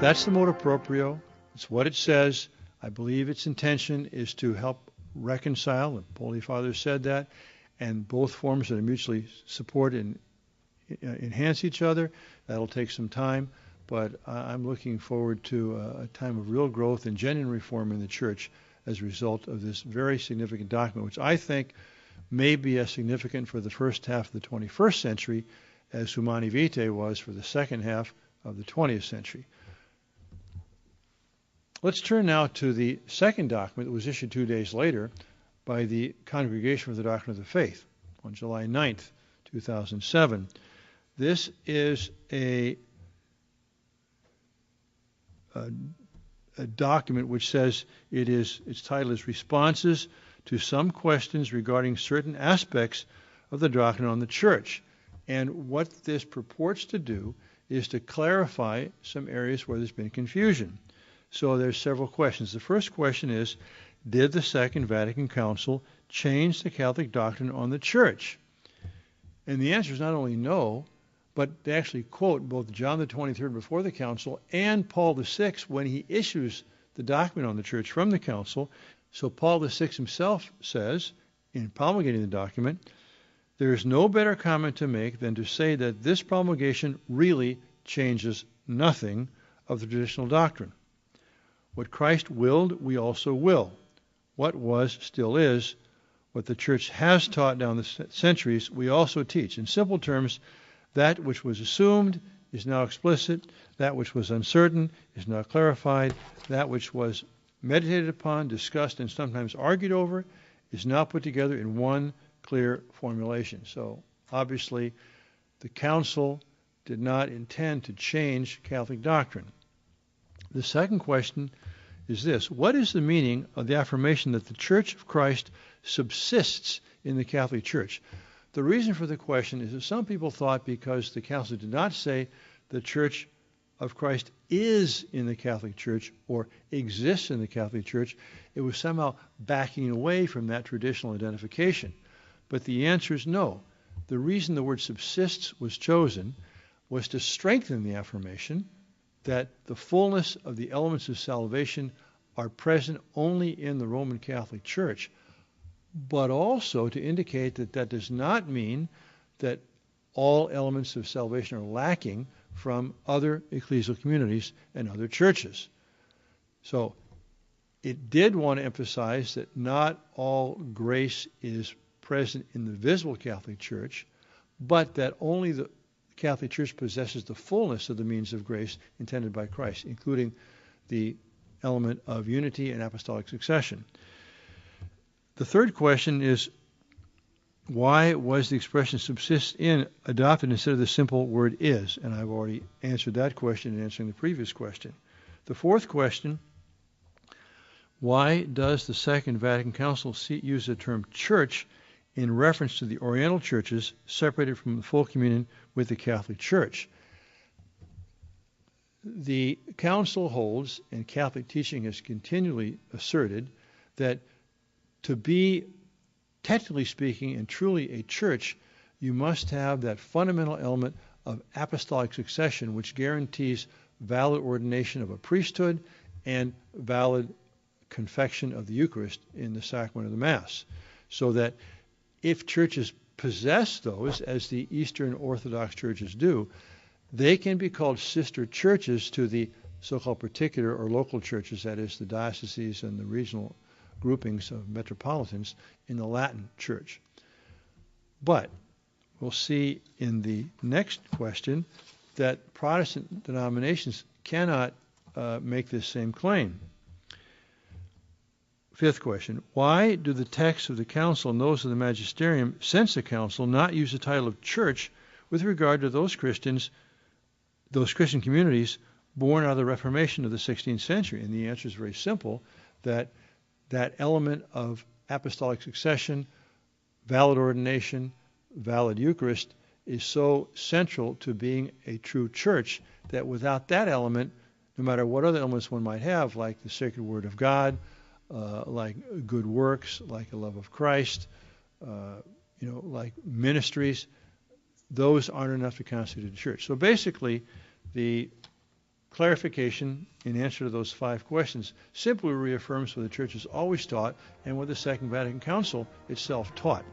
That's the Motu Proprio. It's what it says. I believe its intention is to help reconcile, the Holy Father said that, and both forms that mutually support and enhance each other. That'll take some time, but I'm looking forward to a time of real growth and genuine reform in the Church as a result of this very significant document, which I think may be as significant for the first half of the 21st century as Humani Vitae was for the second half of the 20th century. Let's turn now to the second document that was issued 2 days later by the Congregation for the Doctrine of the Faith on July 9th, 2007. This is a document which says its title is Responses to Some Questions Regarding Certain Aspects of the Doctrine on the Church. And what this purports to do is to clarify some areas where there's been confusion. So there's several questions. The first question is, did the Second Vatican Council change the Catholic doctrine on the Church? And the answer is not only no, but they actually quote both John the 23rd before the Council and Paul VI when he issues the document on the Church from the Council. So Paul VI himself says, in promulgating the document, there is no better comment to make than to say that this promulgation really changes nothing of the traditional doctrine. What Christ willed, we also will. What was, still is. What the Church has taught down the centuries, we also teach. In simple terms, that which was assumed is now explicit. That which was uncertain is now clarified. That which was meditated upon, discussed, and sometimes argued over is now put together in one clear formulation. So, obviously, the Council did not intend to change Catholic doctrine. The second question is this: what is the meaning of the affirmation that the Church of Christ subsists in the Catholic Church? The reason for the question is that some people thought because the Council did not say the Church of Christ is in the Catholic Church or exists in the Catholic Church, it was somehow backing away from that traditional identification. But the answer is no. The reason the word subsists was chosen was to strengthen the affirmation that the fullness of the elements of salvation are present only in the Roman Catholic Church, but also to indicate that that does not mean that all elements of salvation are lacking from other ecclesial communities and other churches. So it did want to emphasize that not all grace is present in the visible Catholic Church, but that only the Catholic Church possesses the fullness of the means of grace intended by Christ, including the element of unity and apostolic succession. The third question is, why was the expression subsist in adopted instead of the simple word is? And I've already answered that question in answering the previous question. The fourth question, why does the Second Vatican Council use the term church in reference to the Oriental churches separated from the full communion with the Catholic Church? The Council holds, and Catholic teaching has continually asserted, that to be, technically speaking, and truly a church, you must have that fundamental element of apostolic succession, which guarantees valid ordination of a priesthood and valid confection of the Eucharist in the sacrament of the Mass. So that if churches possess those, as the Eastern Orthodox churches do, they can be called sister churches to the so-called particular or local churches, that is, the dioceses and the regional groupings of metropolitans in the Latin Church. But we'll see in the next question that Protestant denominations cannot make this same claim. Fifth question, why do the texts of the Council and those of the Magisterium since the Council not use the title of church with regard to those Christian communities born out of the Reformation of the 16th century? And the answer is very simple, that element of apostolic succession, valid ordination, valid Eucharist is so central to being a true church that without that element, no matter what other elements one might have, like the sacred Word of God, like good works, like a love of Christ, like ministries, those aren't enough to constitute a church. So basically, the clarification in answer to those 5 questions simply reaffirms what the Church has always taught and what the Second Vatican Council itself taught.